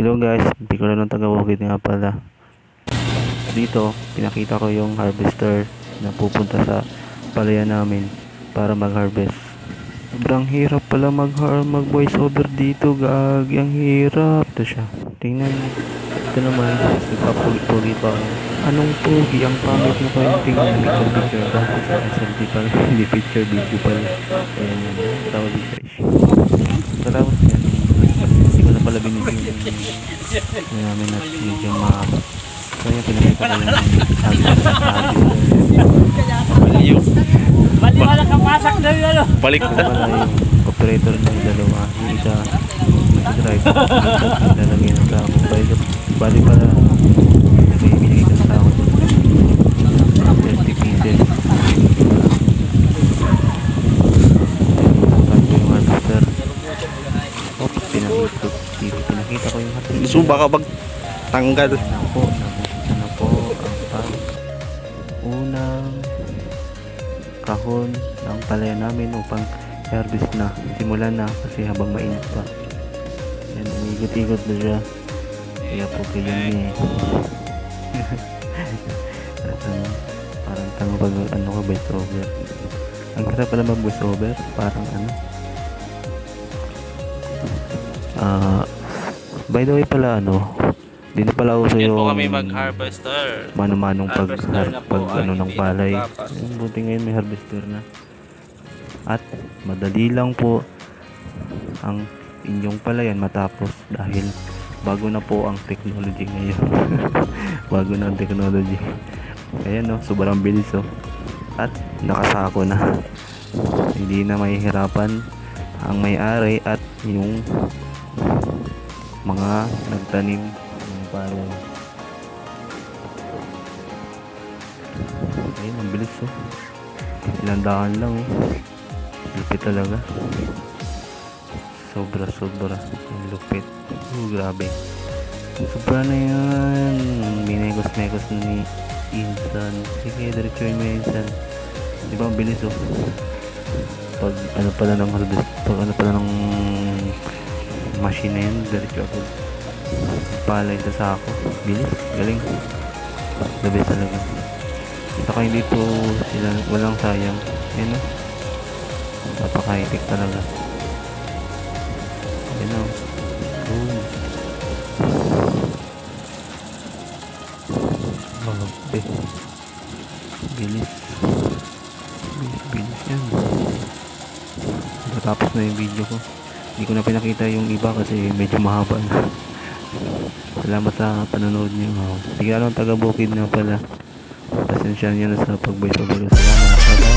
Hello guys, Piccolo ng taga-Bukid nga pala. Dito, pinakita ko yung harvester na pupunta sa palayan namin para mag-harvest. Sobrang hirap pala mag-voice over dito, gagi. Ang hirap. Ito siya. Tingnan mo. Ito naman, nagpapugi-pugi pa ako. Anong pugi? Ang pangit mo kayo tingnan. Picture-picture. Dati sa SLT pala. Hindi picture, video pala. Ayan yan. Tawag dito. Salamat yan. Hindi ko na pala binibigyan namin at medyo mahaba. So yun, pinakita ko yung Baliwala ka pasak na yun ano? balik na pala yung operator ng dalawa. Yung isa nag-drive. Lalagay ng tao. Bali pala may binigay ng tao. 30 pieces. Tapos yung harvester. Oops, pinakita ko yung harvester. Suba ka bag tanggal. Nabuksan na po ang unang kahon ng palaya namin upang harvest na. Simulan na kasi habang mainit pa. Yan, umigot-igot na siya. Kaya po kayo niya parang tango pag ano ka voice over. Ang hirap pala mag voice over. Parang ano. By the way pala ano. Dito pala uso Yan yung po kami mag-harvester. mano-manong Harvester na po, ano ng hindi palay. nagtapas. Buti ngayon may harvester na. At madali lang po ang inyong palayan matapos dahil bago na po ang technology ngayon. Bago na ang technology. Ayan no, sobrang bilis oh. At nakasako na. Hindi na mahihirapan ang may-ari at yung mga nagtanim ng palay. Ayun, ang bilis oh. Ilang daan lang oh. Lupit talaga. Sobra. Ang lupit. Grabe. Sobra na yan. Minegos-negos na ni Insan. Sige, diretso yung Insan. Di ba ang bilis oh. Pag ano pala ng harvest, pag ano pala ng machine na yun, diretso ako palay sa sako. Bilis, galing. The best talaga. Saka hindi po sila walang sayang. Yan o. Napaka-high-tech talaga. Yan o. Boom. Magbe. Bilis. Bilis yan. Natapos na yung video ko. Hindi ko na pinakita yung iba kasi medyo mahaba na. Salamat sa panonood niyo. Tignan lang taga-Bukid na pala. Pasensya niyo na sa pag-voice over. Salamat.